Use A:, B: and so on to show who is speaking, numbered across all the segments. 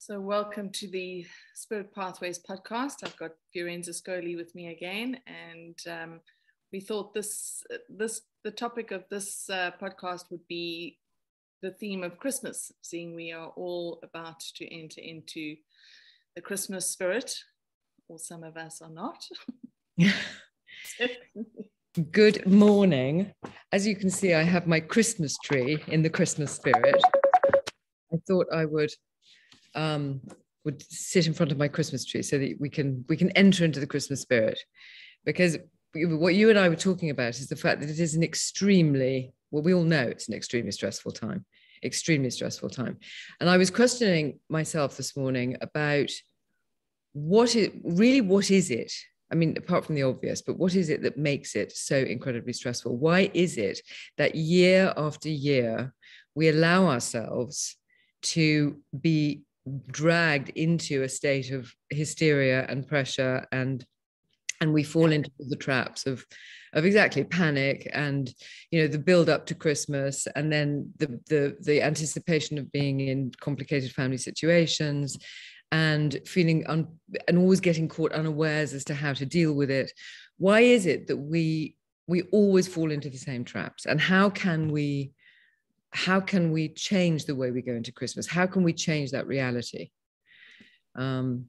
A: So welcome to the Spirit Pathways podcast. I've got Fiorenza Scholey with me again, and we thought the topic of this podcast would be the theme of Christmas, seeing we are all about to enter into the Christmas spirit, or some of us are not.
B: Good morning. As you can see, I have my Christmas tree in the Christmas spirit. I thought I would sit in front of my Christmas tree so that we can enter into the Christmas spirit, because what you and I were talking about is the fact that it is an extremely, well, we all know it's an extremely stressful time. And I was questioning myself this morning about what is it? I mean, apart from the obvious, but what is it that makes it so incredibly stressful? Why is it that year after year we allow ourselves to be dragged into a state of hysteria and pressure, and we fall into the traps of exactly panic and, you know, the build up to Christmas, and then the anticipation of being in complicated family situations and feeling and always getting caught unawares as to how to deal with it. Why is it that we always fall into the same traps? And how can we change the way we go into Christmas? How can we change that reality? So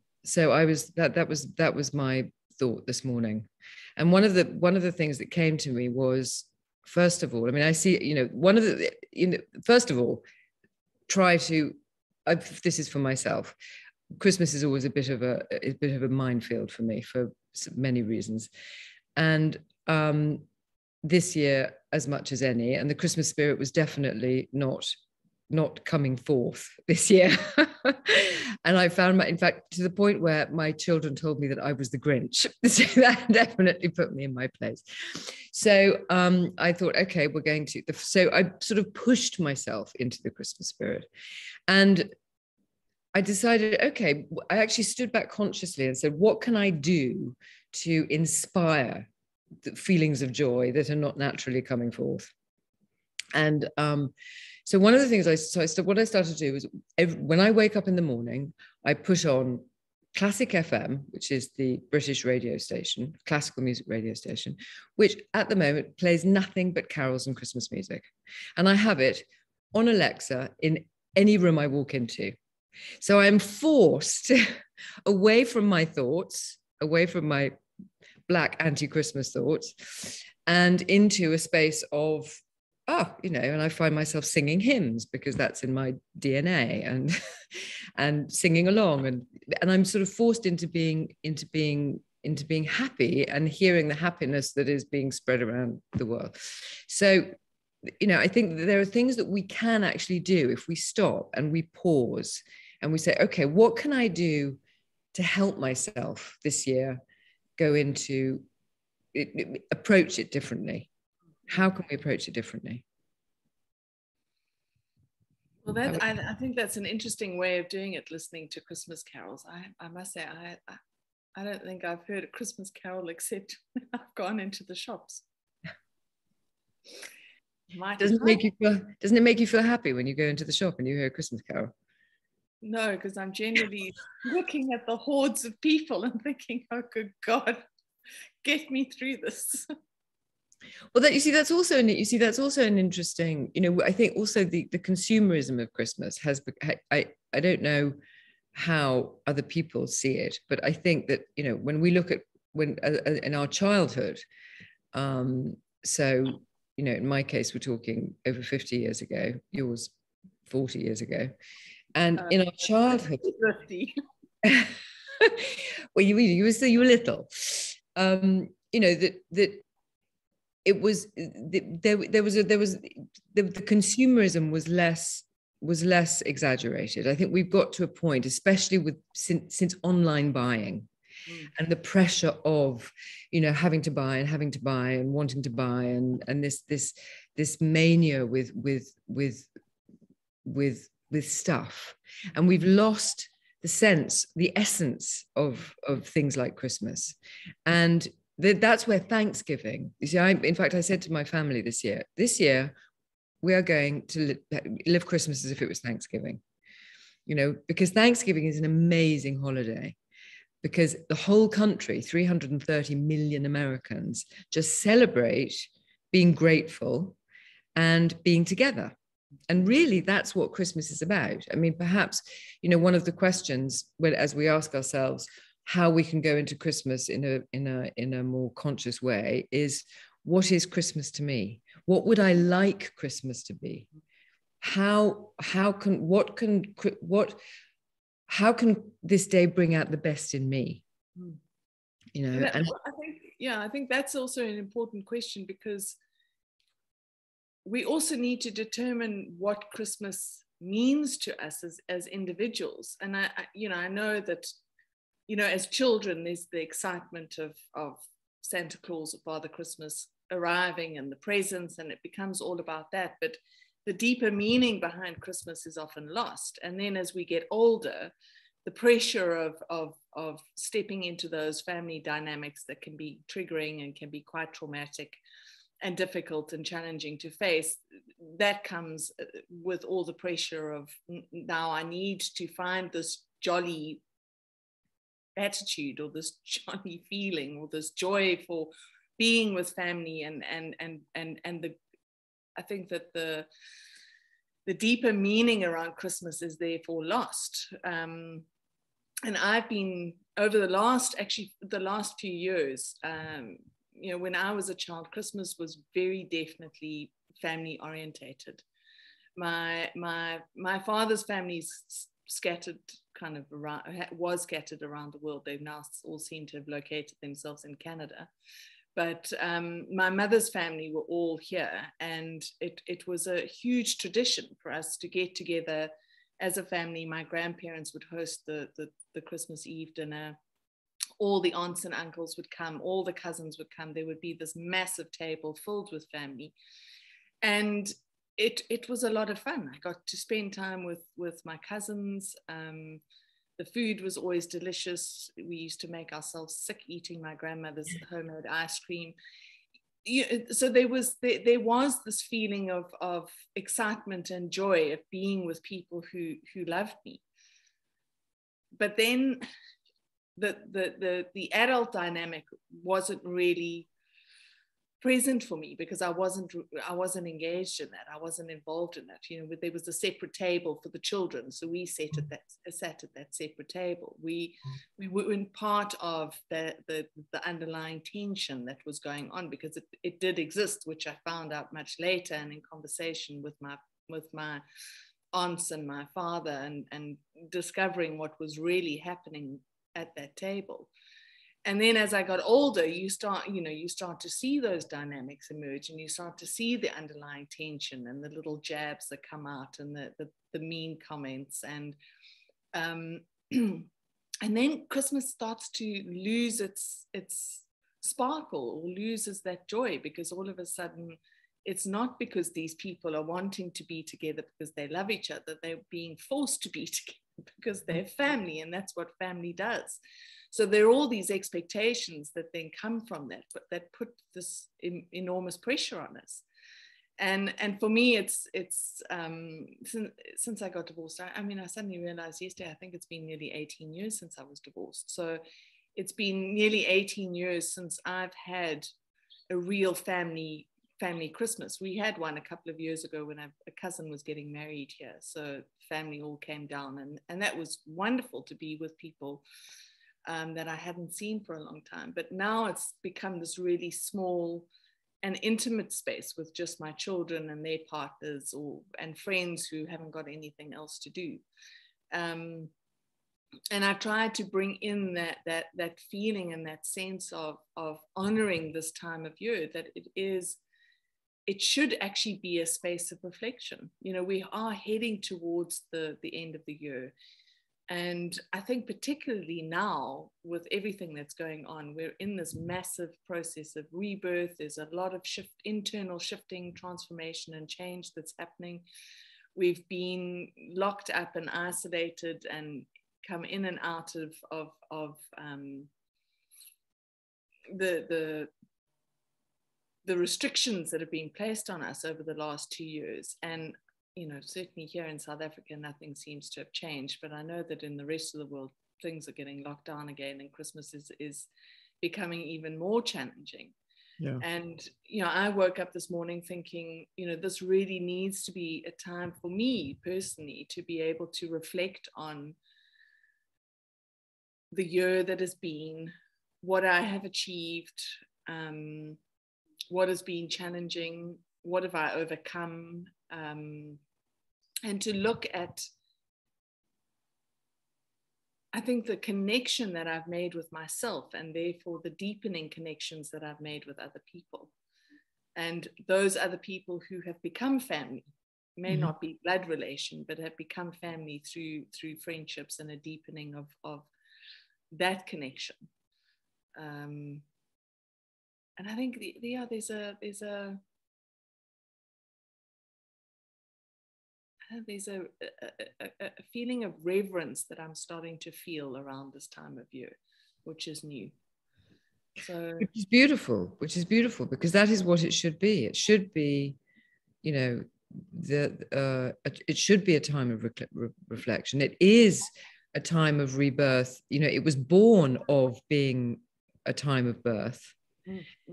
B: that was my thought this morning. And one of the things that came to me was, first of all, I mean, I see, you know, first of all, this is for myself. Christmas is always a bit of a minefield for me for many reasons. And this year, as much as any, and the Christmas spirit was definitely not coming forth this year. And I found in fact, to the point where my children told me that I was the Grinch. So that definitely put me in my place. So I thought, okay, so I sort of pushed myself into the Christmas spirit. And I decided, okay, I actually stood back consciously and said, what can I do to inspire the feelings of joy that are not naturally coming forth? And so one of the things what I started to do was, when I wake up in the morning, I put on Classic FM, which is the British radio station, classical music radio station, which at the moment plays nothing but carols and Christmas music. And I have it on Alexa in any room I walk into. So I'm forced away from my thoughts, away from my black anti-Christmas thoughts, and into a space of, and I find myself singing hymns because that's in my DNA, and singing along, and I'm sort of forced into being happy and hearing the happiness that is being spread around the world. So, you know, I think that there are things that we can actually do if we stop and we pause and we say, okay, what can I do to help myself this year go into it, approach it differently? How can we approach it differently?
A: Well, I think that's an interesting way of doing it, listening to Christmas carols. I must say, I don't think I've heard a Christmas carol except when I've gone into the shops.
B: Doesn't it make you feel happy when you go into the shop and you hear a Christmas carol?
A: No, because I'm generally looking at the hordes of people and thinking, oh, good God, get me through this.
B: Well, that's also an interesting, you know, I think also the consumerism of Christmas has, I don't know how other people see it, but I think that, you know, when we look at in our childhood, so, you know, in my case, we're talking over 50 years ago, yours 40 years ago. And in our childhood, well, you were little, you know, that it was the consumerism was less exaggerated. I think we've got to a point, especially since online buying, and the pressure of, you know, having to buy and wanting to buy, and this mania with stuff, and we've lost the essence of things like Christmas. And that's where Thanksgiving, you see, in fact, I said to my family this year, we are going to live Christmas as if it was Thanksgiving. because Thanksgiving is an amazing holiday, because the whole country, 330 million Americans, just celebrate being grateful and being together. And really, that's what Christmas is about. I mean, perhaps, one of the questions, as we ask ourselves how we can go into Christmas in a more conscious way, is, what is Christmas to me? What would I like Christmas to be? How can this day bring out the best in me?
A: I think that's also an important question, because we also need to determine what Christmas means to us as individuals. And I know that, as children, there's the excitement of Santa Claus or Father Christmas arriving and the presents, and it becomes all about that. But the deeper meaning behind Christmas is often lost. And then as we get older, the pressure of stepping into those family dynamics that can be triggering and can be quite traumatic and difficult and challenging to face, that comes with all the pressure of, now I need to find this jolly attitude or this jolly feeling or this joy for being with family, and I think that the deeper meaning around Christmas is therefore lost. And I've been, over the last few years, when I was a child, Christmas was very definitely family orientated. My father's family's scattered kind of around, was scattered around the world. They now all seem to have located themselves in Canada. But my mother's family were all here, and it was a huge tradition for us to get together as a family. My grandparents would host the Christmas Eve dinner. All the aunts and uncles would come, all the cousins would come. There would be this massive table filled with family. And it was a lot of fun. I got to spend time with my cousins. The food was always delicious. We used to make ourselves sick eating my grandmother's homemade ice cream. So there was this feeling of excitement and joy of being with people who loved me. But then the adult dynamic wasn't really present for me, because I wasn't engaged in that. I wasn't involved in that. There was a separate table for the children, so we sat at that separate table. We weren't part of the underlying tension that was going on, because it did exist, which I found out much later, and in conversation with my aunts and my father, and discovering what was really happening at that table. And then as I got older, you start to see those dynamics emerge, and you start to see the underlying tension and the little jabs that come out, and the mean comments, and then Christmas starts to lose its sparkle, or loses that joy, because all of a sudden it's not because these people are wanting to be together because they love each other. They're being forced to be together because they're family, and that's what family does. So there are all these expectations that then come from that put this enormous pressure on us. And for me, it's since I got divorced, I suddenly realized yesterday, I think it's been nearly 18 years since I was divorced. So it's been nearly 18 years since I've had a real family Christmas. We had one a couple of years ago when a cousin was getting married here. So family all came down, and that was wonderful to be with people that I hadn't seen for a long time. But now it's become this really small and intimate space with just my children and their partners, and friends who haven't got anything else to do. And I tried to bring in that feeling and that sense of honoring this time of year, that it should actually be a space of reflection. We are heading towards the end of the year. And I think particularly now, with everything that's going on, we're in this massive process of rebirth. There's a lot of internal shifting, transformation, and change that's happening. We've been locked up and isolated and come in and out of the restrictions that have been placed on us over the last 2 years. And certainly here in South Africa, nothing seems to have changed, but I know that in the rest of the world, things are getting locked down again, and Christmas is becoming even more challenging.
B: Yeah.
A: And, I woke up this morning thinking, this really needs to be a time for me personally to be able to reflect on the year that has been, what I have achieved, what has been challenging, what have I overcome, and to look at, I think, the connection that I've made with myself, and therefore the deepening connections that I've made with other people. And those other people who have become family, may not be blood relation, but have become family through friendships and a deepening of that connection. And I think there's a feeling of reverence that I'm starting to feel around this time of year, which is new. So,
B: which is beautiful because that is what it should be. It should be, it should be a time of reflection. It is a time of rebirth. It was born of being a time of birth.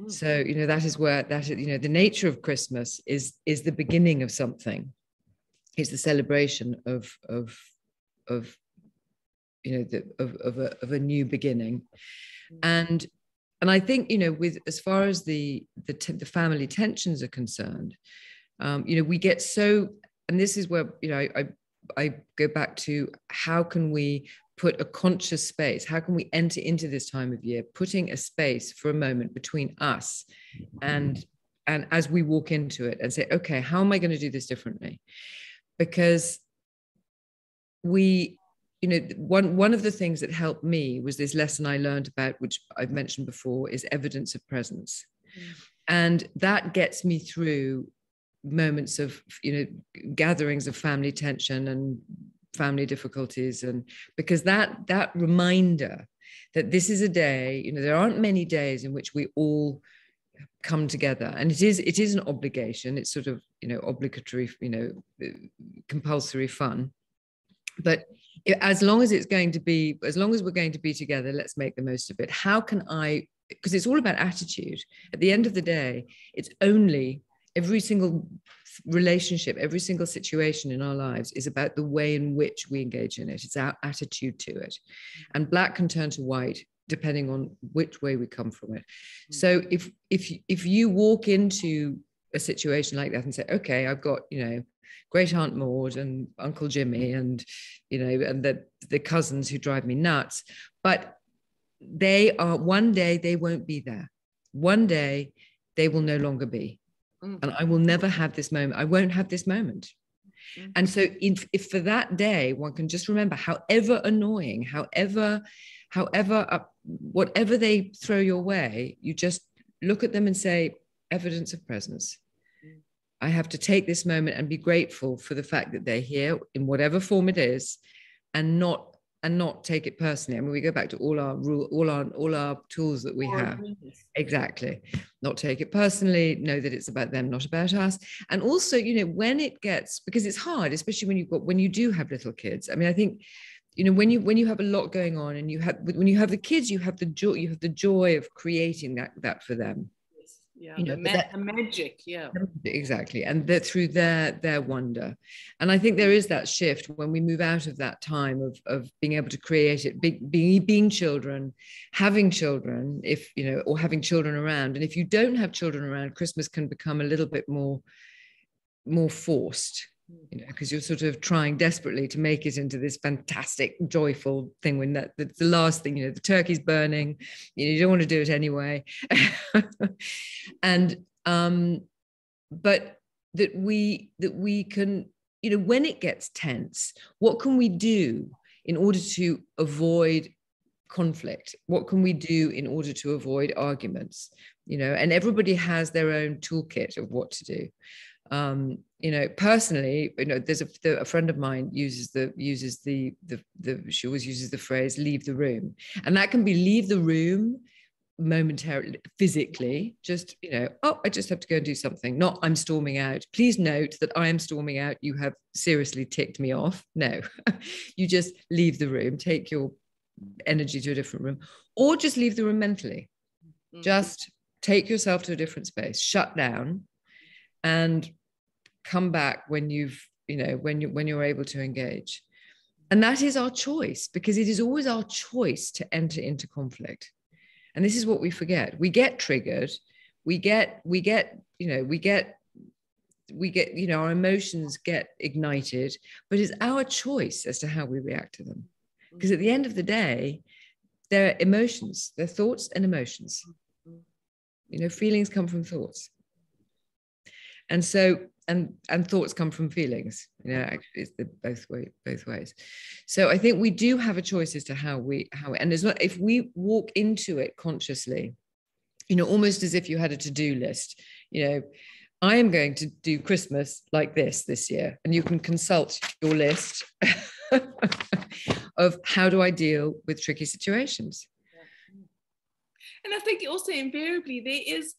B: So, that is where the nature of Christmas is the beginning of something. It's the celebration of a new beginning. And I think, with as far as the family tensions are concerned, we get so, and this is where, I go back to, how can we put a conscious space? How can we enter into this time of year, putting a space for a moment between us and as we walk into it and say, okay, how am I going to do this differently? Because one of the things that helped me was this lesson I learned about, which I've mentioned before, is evidence of presence. And that gets me through moments of, gatherings of family tension and family difficulties. And because that reminder that this is a day, there aren't many days in which we all come together, and it is an obligation. It's sort of, obligatory, compulsory fun. But as long as we're going to be together, let's make the most of it. How can I, because it's all about attitude. At the end of the day, it's only, every single relationship, every single situation in our lives is about the way in which we engage in it. It's our attitude to it. And black can turn to white depending on which way we come from it. So if you walk into a situation like that and say, okay, I've got, Great Aunt Maud and Uncle Jimmy and, and the cousins who drive me nuts, but one day they won't be there. One day they will no longer be. And I will never have this moment. I won't have this moment. And so if for that day, one can just remember, however annoying, however, whatever they throw your way, you just look at them and say, evidence of presence. I have to take this moment and be grateful for the fact that they're here in whatever form it is, and not take it personally. I mean, we go back to all our tools that we have. Exactly. Not take it personally, know that it's about them, not about us. And also, when it gets, because it's hard, especially when you do have little kids. I mean, I think, when you have a lot going on, and when you have the kids, you have the joy of creating that for them.
A: Yeah, the magic, yeah.
B: Exactly. And that through their wonder. And I think there is that shift when we move out of that time of being able to create it, being children, having children, or having children around. And if you don't have children around, Christmas can become a little bit more forced, because you're sort of trying desperately to make it into this fantastic, joyful thing, when that's the last thing, the turkey's burning, you don't want to do it anyway. And but that we can, when it gets tense, what can we do in order to avoid conflict? What can we do in order to avoid arguments? And everybody has their own toolkit of what to do. Personally, there's a friend of mine she always uses the phrase, leave the room. And that can be leave the room momentarily, physically, just, oh, I just have to go and do something. Not I'm storming out. Please note that I am storming out. You have seriously ticked me off. No, you just leave the room, take your energy to a different room, or just leave the room mentally. Just take yourself to a different space, shut down, and come back when when you're able to engage. And that is our choice, because it is always our choice to enter into conflict. And this is what we forget. We get triggered. Our emotions get ignited, but it's our choice as to how we react to them. Because at the end of the day, they're emotions, they're thoughts and emotions. Feelings come from thoughts. And so, and thoughts come from feelings, actually it's both ways. So I think we do have a choice as to and it's not, if we walk into it consciously, almost as if you had a to-do list, I am going to do Christmas like this year, and you can consult your list of how do I deal with tricky situations.
A: And I think also invariably there is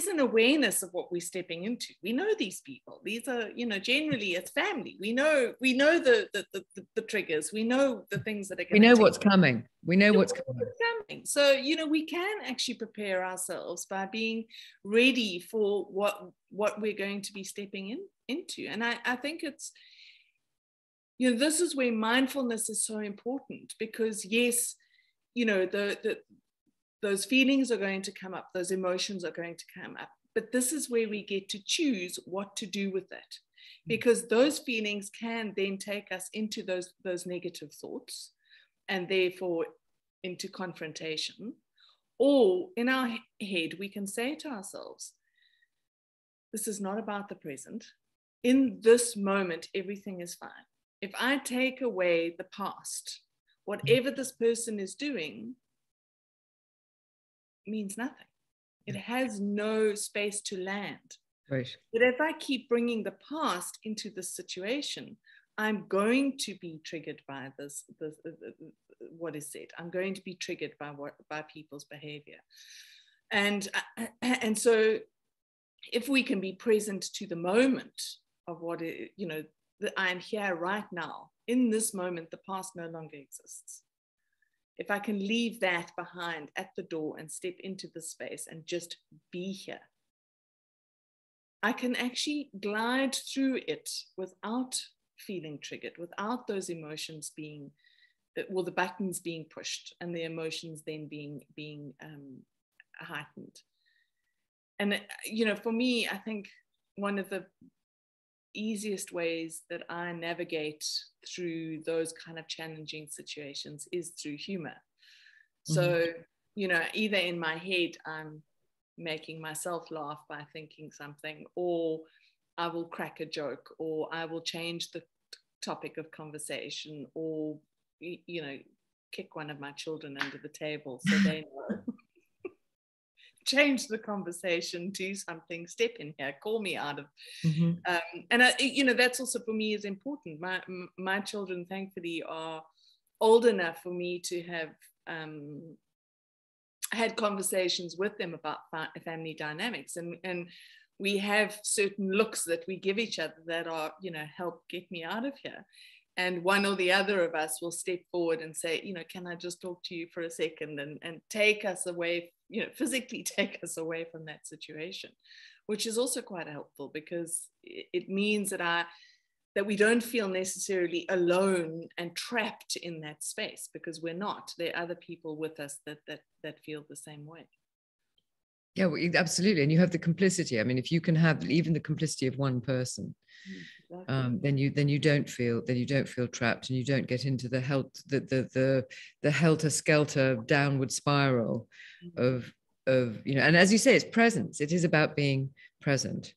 A: an awareness of what we're stepping into. We know these people. These are, generally it's family. We know the triggers. We know the things that are going to.
B: We know what's coming. We know what's coming.
A: So, we can actually prepare ourselves by being ready for what we're going to be stepping into. And I think it's, this is where mindfulness is so important, because yes, those feelings are going to come up, those emotions are going to come up, but this is where we get to choose what to do with it, because those feelings can then take us into those negative thoughts, and therefore into confrontation. Or in our head, we can say to ourselves, this is not about the present. In this moment, everything is fine. If I take away the past, whatever this person is doing means nothing. It has no space to land.
B: Right.
A: But if I keep bringing the past into this situation, I'm going to be triggered by this what is said. I'm going to be triggered by people's behavior. And so if we can be present to the moment of what it, that I'm here right now, in this moment, the past no longer exists. If I can leave that behind at the door and step into the space and just be here, I can actually glide through it without feeling triggered, without those emotions being, the buttons being pushed and the emotions then being heightened. And, for me, I think one of the easiest ways that I navigate through those kind of challenging situations is through humor. So, either in my head, I'm making myself laugh by thinking something, or I will crack a joke, or I will change the topic of conversation, or, kick one of my children under the table so they know. Change the conversation, do something, step in here, call me out of. And that's also for me is important. My children, thankfully, are old enough for me to have had conversations with them about family dynamics, and we have certain looks that we give each other that are, help get me out of here. And one or the other of us will step forward and say, can I just talk to you for a second, and take us away, physically take us away from that situation, which is also quite helpful, because it means that we don't feel necessarily alone and trapped in that space, because we're not. There are other people with us that feel the same way.
B: Yeah, well, absolutely. And you have the complicity. I mean, if you can have even the complicity of one person, exactly. then you don't feel trapped, and you don't get into the helter skelter downward spiral of and as you say, it's presence. It is about being present.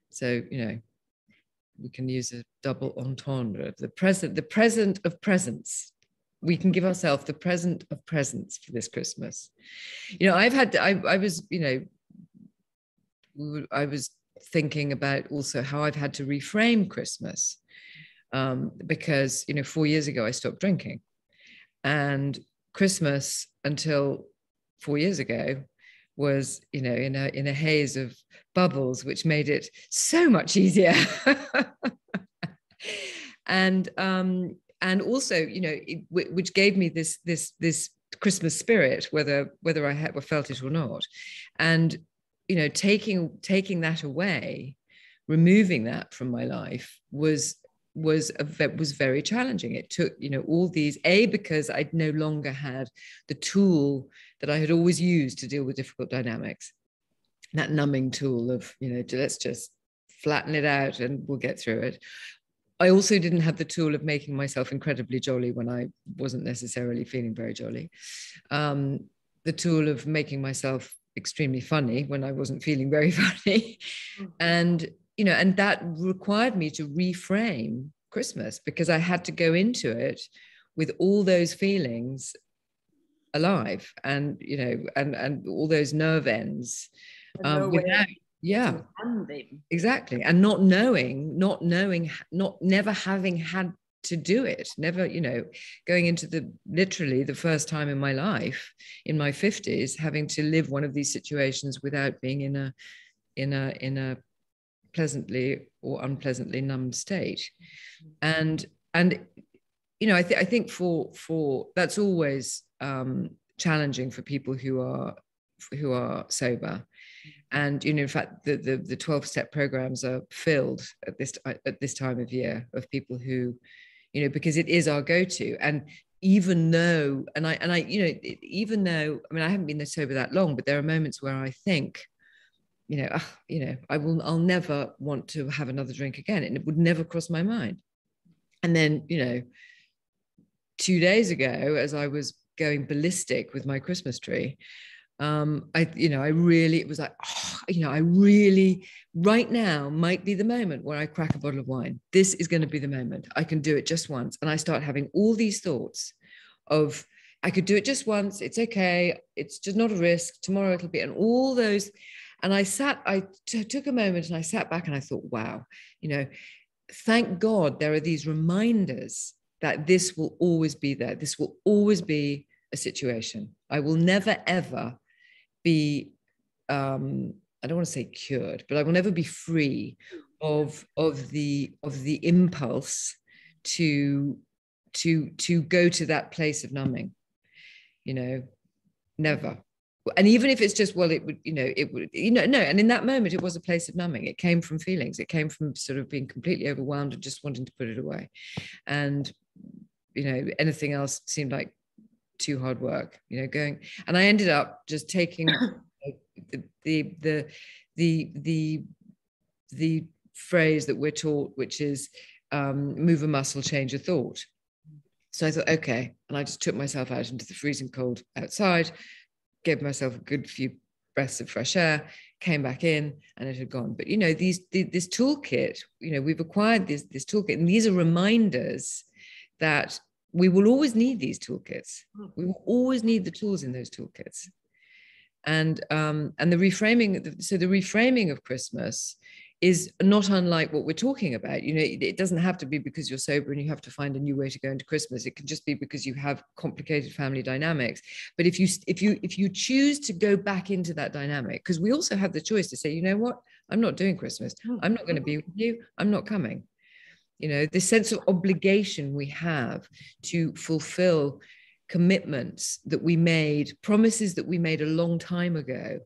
B: So we can use a double entendre, the present of presence. We can give ourselves the present of presence for this Christmas. I was thinking about also how I've had to reframe Christmas, because 4 years ago I stopped drinking, and Christmas until 4 years ago was, in a haze of bubbles, which made it so much easier. and also, which gave me this Christmas spirit, whether I felt it or not. And, taking that away, removing that from my life was very challenging. It took, all these, because I no longer had the tool that I had always used to deal with difficult dynamics, that numbing tool of, let's just flatten it out and we'll get through it. I also didn't have the tool of making myself incredibly jolly when I wasn't necessarily feeling very jolly. The tool of making myself extremely funny when I wasn't feeling very funny. And, and that required me to reframe Christmas, because I had to go into it with all those feelings alive, and, and all those nerve ends. Yeah, exactly. And never having had to do it, never, going into literally the first time in my life, in my 50s, having to live one of these situations without being in a pleasantly or unpleasantly numb state. And I think for that's always challenging for people who are sober. And, in fact, the 12-step programs are filled at this time of year of people who, because it is our go-to. And even though, I haven't been sober that long, but there are moments where I think, I'll never want to have another drink again. And it would never cross my mind. And then, 2 days ago, as I was going ballistic with my Christmas tree, it was like, I really, right now might be the moment where I crack a bottle of wine. This is going to be the moment. I can do it just once. And I start having all these thoughts of, I could do it just once. It's okay. It's just not a risk. Tomorrow it'll be, and all those. And I took a moment and I sat back and I thought, wow, thank God there are these reminders that this will always be there. This will always be a situation. I will never, ever be, I don't want to say cured, but I will never be free of the impulse to go to that place of numbing, never. And even if it's just, well, it would, no. And in that moment, it was a place of numbing. It came from feelings. It came from sort of being completely overwhelmed and just wanting to put it away. And, anything else seemed like too hard work, going. And I ended up just taking the phrase that we're taught, which is move a muscle, change a thought. So I thought, okay. And I just took myself out into the freezing cold outside, gave myself a good few breaths of fresh air, came back in, and it had gone. But, this toolkit, we've acquired this toolkit, and these are reminders that we will always need these toolkits. We will always need the tools in those toolkits. And the reframing, so the reframing of Christmas is not unlike what we're talking about. It doesn't have to be because you're sober and you have to find a new way to go into Christmas. It can just be because you have complicated family dynamics. But if you choose to go back into that dynamic, because we also have the choice to say, you know what, I'm not doing Christmas. I'm not going to be with you. I'm not coming. This sense of obligation we have to fulfill commitments that we made, promises that we made a long time ago,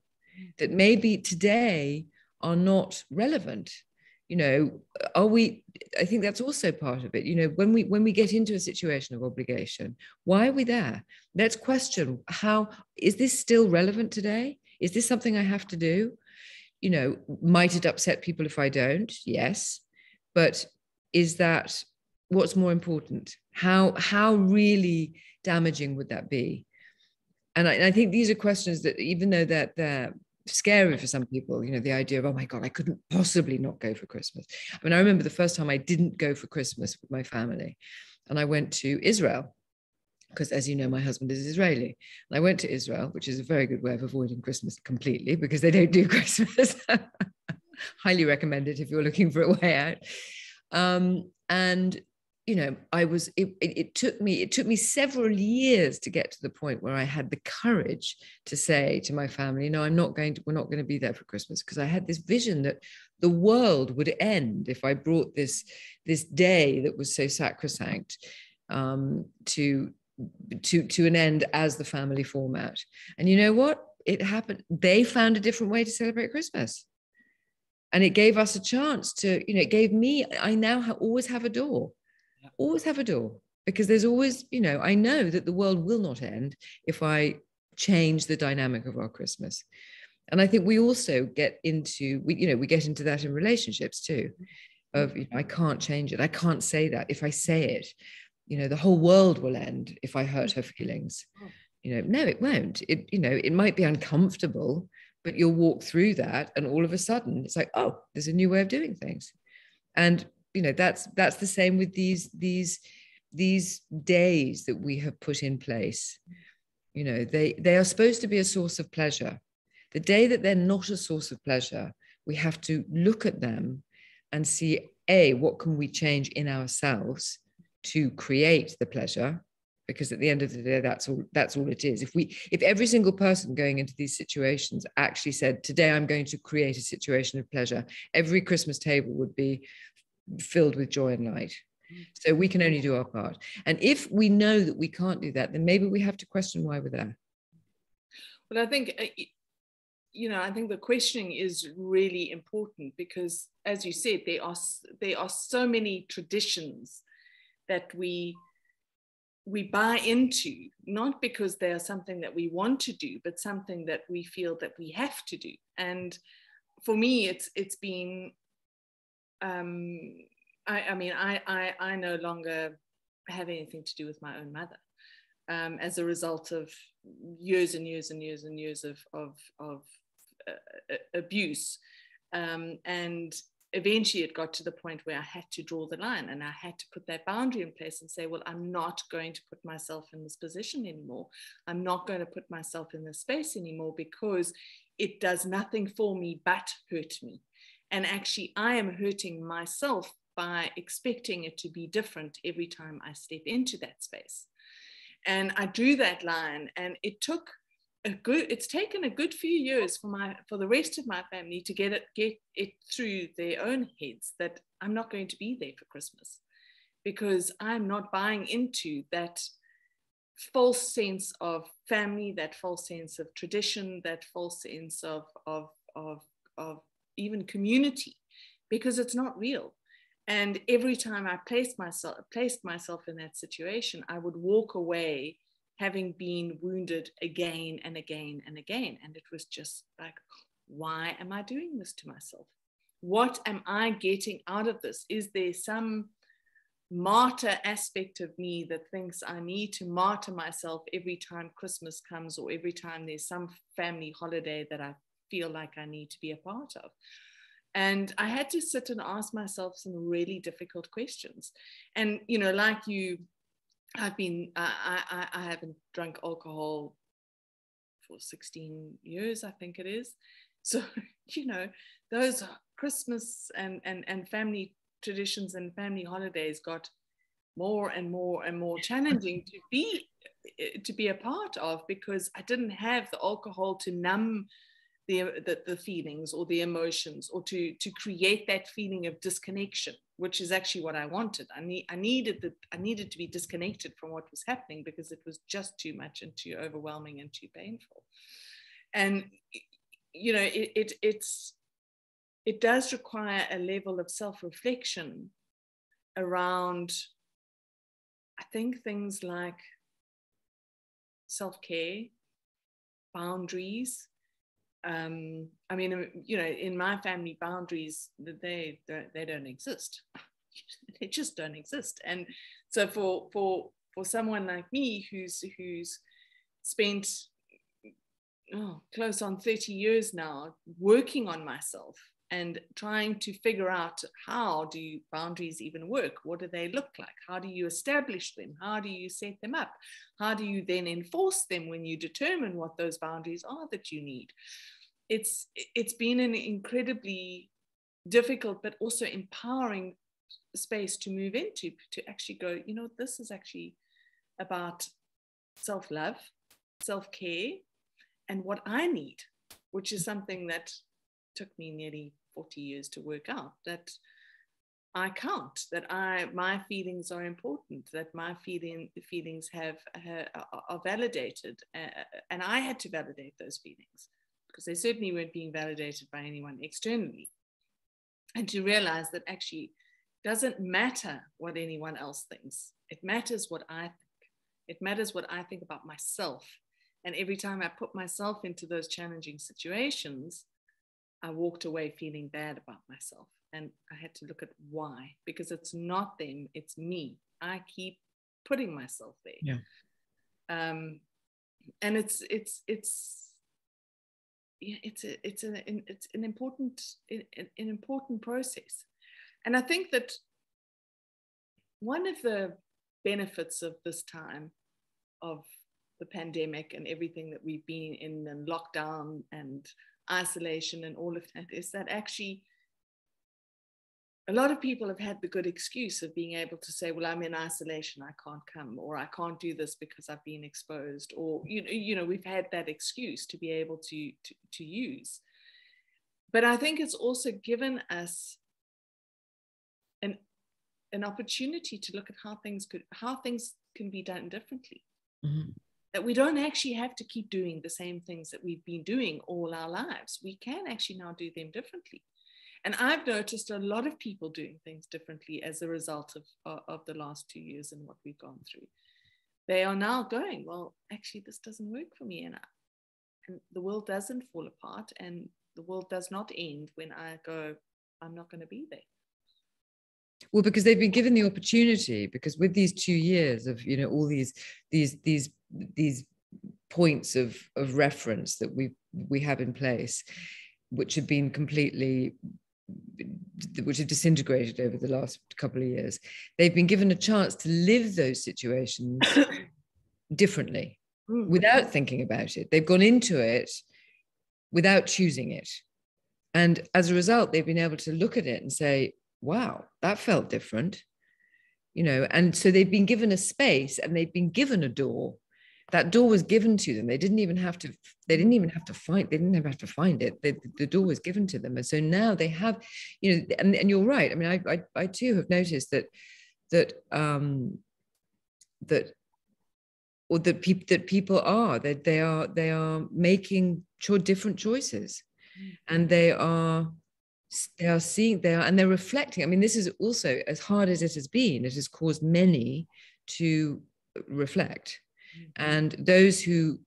B: that maybe today are not relevant. Are we? I think that's also part of it. When we get into a situation of obligation, why are we there? Let's question, how is this still relevant today? Is this something I have to do? Might it upset people if I don't? Yes. But is that what's more important? How really damaging would that be? And I think these are questions that, even though that they're scary for some people, the idea of, oh my God, I couldn't possibly not go for Christmas. I remember the first time I didn't go for Christmas with my family, and I went to Israel, because, as you know, my husband is Israeli. And I went to Israel, which is a very good way of avoiding Christmas completely, because they don't do Christmas. Highly recommend it if you're looking for a way out. And it took me several years to get to the point where I had the courage to say to my family, no, we're not going to be there for Christmas, because I had this vision that the world would end if I brought this day that was so sacrosanct to an end as the family format. And you know what? It happened. They found a different way to celebrate Christmas. And it gave us a chance to, it gave me, I now always have a door. Always have a door, because there's always, I know that the world will not end if I change the dynamic of our Christmas. And I think we also get into, we get into that in relationships too, of, I can't change it. I can't say that. If I say it, the whole world will end if I hurt her feelings. No, it won't. It might be uncomfortable, but you'll walk through that, and all of a sudden it's like, oh, there's a new way of doing things. And that's the same with these days that we have put in place. They are supposed to be a source of pleasure. The day that they're not a source of pleasure, we have to look at them and see, what can we change in ourselves to create the pleasure? Because at the end of the day, that's all it is. If every single person going into these situations actually said, today I'm going to create a situation of pleasure, every Christmas table would be filled with joy and light. So we can only do our part. And if we know that we can't do that, then maybe we have to question why we're there.
A: Well, I think, I think the questioning is really important, because, as you said, there are so many traditions that we buy into, not because they are something that we want to do, but something that we feel that we have to do. And for me, it's been, I no longer have anything to do with my own mother, as a result of years and years and years and years of abuse. And eventually it got to the point where I had to draw the line, and I had to put that boundary in place and say, well, I'm not going to put myself in this position anymore. I'm not going to put myself in this space anymore, because it does nothing for me but hurt me. And actually, I am hurting myself by expecting it to be different every time I step into that space. And I drew that line, and it's taken a good few years for the rest of my family to get it through their own heads that I'm not going to be there for Christmas, because I'm not buying into that false sense of family, that false sense of tradition, that false sense of even community, because it's not real. And every time I placed myself in that situation, I would walk away having been wounded again and again and again. And it was just like, why am I doing this to myself? What am I getting out of this? Is there some martyr aspect of me that thinks I need to martyr myself every time Christmas comes, or every time there's some family holiday that I feel like I need to be a part of? And I had to sit and ask myself some really difficult questions. And, like you, I haven't drunk alcohol for 16 years, I think it is. So, those Christmas and family traditions and family holidays got more and more and more challenging to be a part of, because I didn't have the alcohol to numb the feelings or the emotions, or to create that feeling of disconnection, which is actually what I wanted. I needed to be disconnected from what was happening, because it was just too much and too overwhelming and too painful. And it does require a level of self-reflection around, I think, things like self-care, boundaries. In my family, boundaries, they don't exist. They just don't exist. And so for someone like me who's spent close on 30 years now working on myself and trying to figure out, how do boundaries even work? What do they look like? How do you establish them? How do you set them up? How do you then enforce them when you determine what those boundaries are that you need? It's been an incredibly difficult but also empowering space to move into, to actually go, this is actually about self-love, self-care, and what I need, which is something that took me nearly 40 years to work out, that I count, that my feelings are important, that my feelings are validated, and I had to validate those feelings because they certainly weren't being validated by anyone externally. And to realize that actually doesn't matter what anyone else thinks. It matters what I think. It matters what I think about myself. And every time I put myself into those challenging situations, I walked away feeling bad about myself. And I had to look at why, because it's not them, it's me. I keep putting myself there.
B: Yeah.
A: And it's an important process. And I think that one of the benefits of this time of the pandemic and everything that we've been in, and lockdown and isolation and all of that, is that actually a lot of people have had the good excuse of being able to say, well, I'm in isolation, I can't come, or I can't do this because I've been exposed, or we've had that excuse to be able to use. But I think it's also given us an opportunity to look at how things can be done differently.
B: Mm-hmm.
A: That we don't actually have to keep doing the same things that we've been doing all our lives. We can actually now do them differently. And I've noticed a lot of people doing things differently as a result of the last 2 years and what we've gone through. They are now going, well, actually, this doesn't work for me. And the world doesn't fall apart, and the world does not end when I go, I'm not going to be there.
B: Well, because they've been given the opportunity, because with these 2 years of, all these points of reference that we have in place, which have been which have disintegrated over the last couple of years, they've been given a chance to live those situations differently, without thinking about it. They've gone into it without choosing it. And as a result, they've been able to look at it and say, wow, that felt different, and so they've been given a space and they've been given a door. That door was given to them. They didn't even have to find it. The door was given to them. And so now they have, and you're right. I mean, I too have noticed that people are making different choices, and they're reflecting. I mean, this is also, as hard as it has been, it has caused many to reflect. And those who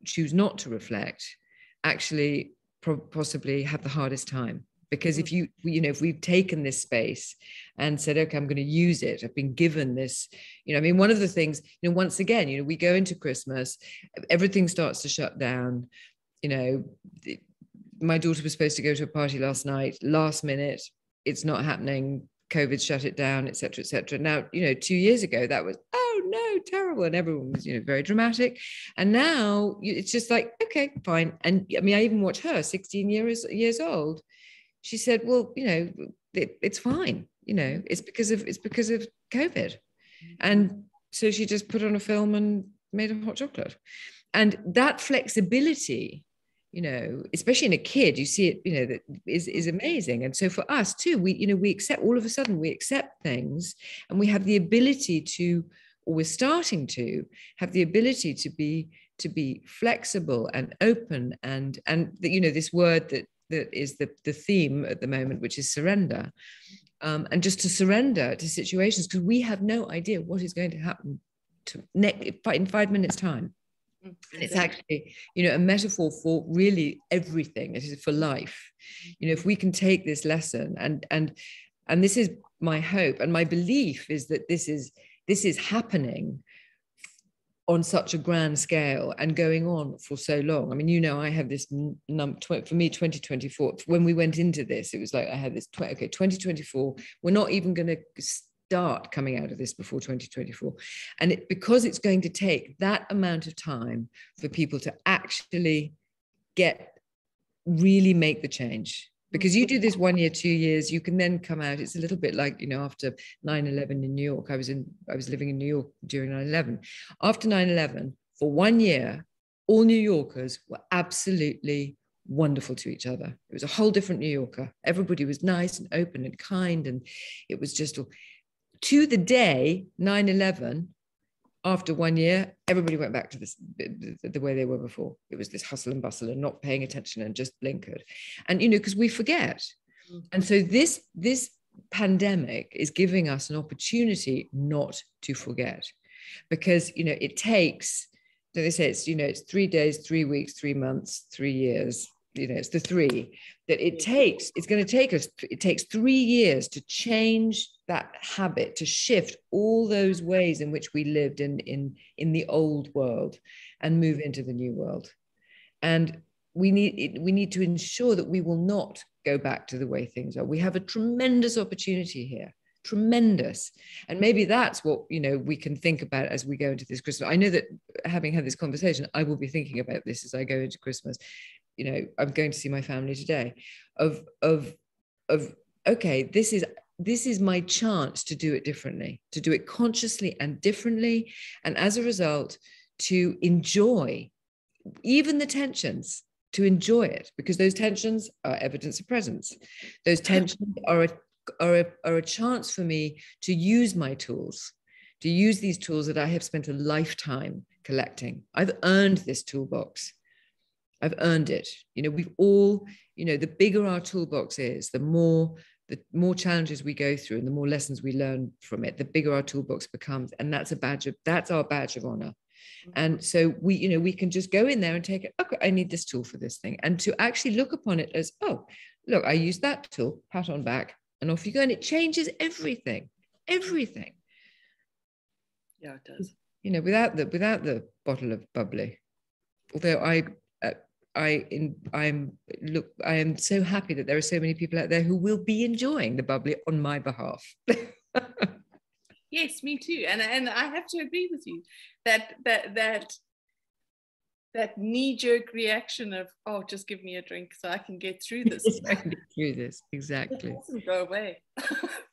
B: choose not to reflect actually possibly have the hardest time. Because if we've taken this space and said, okay, I'm going to use it, I've been given this, one of the things, once again, we go into Christmas, everything starts to shut down. My daughter was supposed to go to a party last night, last minute, it's not happening. COVID shut it down, et cetera, et cetera. Now, 2 years ago, that was, oh no, terrible. And everyone was, very dramatic. And now it's just like, okay, fine. And I mean, I even watched her, 16 years old. She said, well, it's fine. It's because of COVID. And so she just put on a film and made a hot chocolate. And that flexibility, especially in a kid, you see it, that is amazing. And so for us too, we accept, all of a sudden we accept things, and we have the ability to, or we're starting to have the ability to be flexible and open, and this word that is the theme at the moment, which is surrender, and just to surrender to situations, because we have no idea what is going to happen in 5 minutes time. And it's actually, a metaphor for really everything. It is for life. If we can take this lesson, and this is my hope and my belief, is that this is happening on such a grand scale and going on for so long. I mean, I have this number for me, 2024. When we went into this, it was like I had this 2024. We're not even going to start coming out of this before 2024. And because it's going to take that amount of time for people to actually really make the change, Because you do this 1 year, 2 years, you can then come out. It's a little bit like, after 9/11 in New York. I was living in New York during 9/11. After 9/11, for 1 year, all New Yorkers were absolutely wonderful to each other. It was a whole different New Yorker. Everybody was nice and open and kind. And it was just to the day 9/11, after 1 year, everybody went back to the way they were before. It was this hustle and bustle and not paying attention and just blinkered. And, because we forget. And so this pandemic is giving us an opportunity not to forget, because, it takes, they say it's 3 days, 3 weeks, 3 months, 3 years. It's the three that it takes. It's going to take us. It takes 3 years to change that habit, to shift all those ways in which we lived in the old world and move into the new world. And we need to ensure that we will not go back to the way things are. We have a tremendous opportunity here. Tremendous. And maybe that's what we can think about as we go into this Christmas. I know that, having had this conversation, I will be thinking about this as I go into Christmas. I'm going to see my family today, of okay, this is my chance to do it differently, to do it consciously and differently, and as a result to enjoy even the tensions, to enjoy it, because those tensions are evidence of presence. Those tensions are a chance for me to use my tools, to use these tools that I have spent a lifetime collecting. I've earned this toolbox. I've earned it. We've all, the bigger our toolbox is, the more challenges we go through and the more lessons we learn from it, the bigger our toolbox becomes. And that's our badge of honor. And so we can just go in there and take it. Okay, I need this tool for this thing. And to actually look upon it as, oh, look, I used that tool, pat on back, and off you go. And it changes everything. Everything.
A: Yeah, it does.
B: Without the bottle of bubbly. Although I am so happy that there are so many people out there who will be enjoying the bubbly on my behalf.
A: Yes, me too. And I have to agree with you that knee-jerk reaction of, oh, just give me a drink so I can get through this.
B: Exactly.
A: It doesn't go away.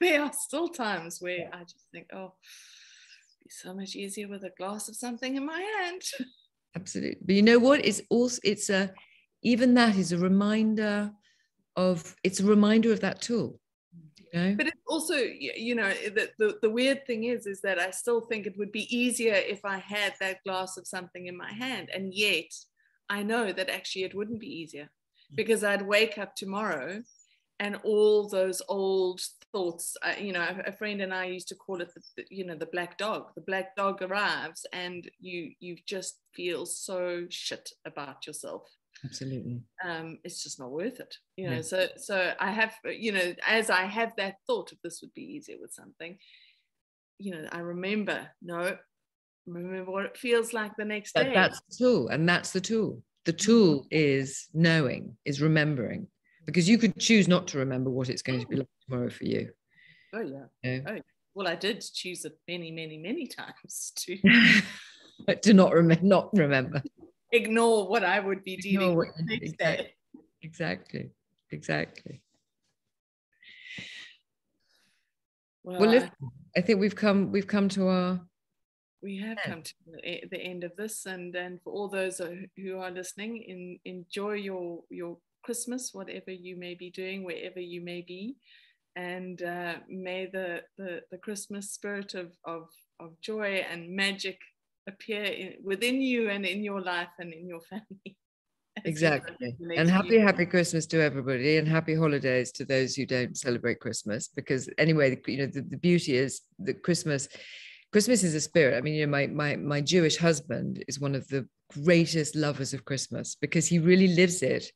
A: There are still times where I just think, oh, it'd be so much easier with a glass of something in my hand.
B: Absolutely. But you know what? Even that is a reminder of that tool.
A: But it's also, the weird thing is that I still think it would be easier if I had that glass of something in my hand. And yet I know that actually it wouldn't be easier, because I'd wake up tomorrow and all those old thoughts, a friend and I used to call it the black dog. The black dog arrives and you just feel so shit about yourself.
B: Absolutely.
A: It's just not worth it, so I have, as I have that thought of this would be easier with something, I remember what it feels like the next day.
B: That's the tool. And that's the tool. The tool is knowing, is remembering, because you could choose not to remember what it's going to be like tomorrow for you.
A: Oh yeah. Oh, well, I did choose it many, many, many times to
B: to not remember.
A: Ignore what I would be dealing with next day.
B: Exactly.
A: Well,
B: I think we've come to our.
A: We have come to the end of this, and for all those who are listening, enjoy your Christmas, whatever you may be doing, wherever you may be, and may the Christmas spirit of joy and magic appear within you and in your life and in your family.
B: Exactly. And happy Christmas to everybody, and happy holidays to those who don't celebrate Christmas, because anyway, the beauty is that Christmas is a spirit. I mean, my Jewish husband is one of the greatest lovers of Christmas, because he really lives it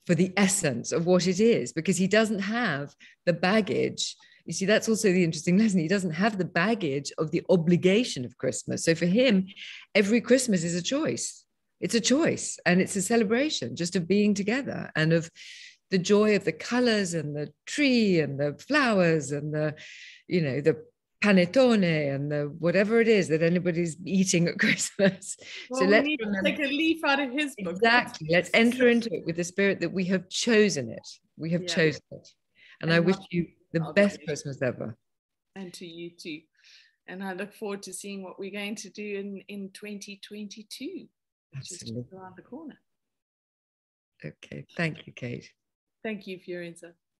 B: for the essence of what it is, because he doesn't have the baggage. You see, that's also the interesting lesson. He doesn't have the baggage of the obligation of Christmas. So for him, every Christmas is a choice. It's a choice, and it's a celebration just of being together and of the joy of the colors and the tree and the flowers and the panettone and the whatever it is that anybody's eating at Christmas.
A: Well,
B: So
A: we
B: let's
A: need to
B: remember,
A: take a leaf out of his book.
B: exactly. Let's enter into it with the spirit that we have chosen it. We have chosen it. And I wish you the best Christmas ever.
A: And to you too. And I look forward to seeing what we're going to do in 2022, which is just around the corner.
B: Okay. Thank you, Kate.
A: Thank you, Fiorenza.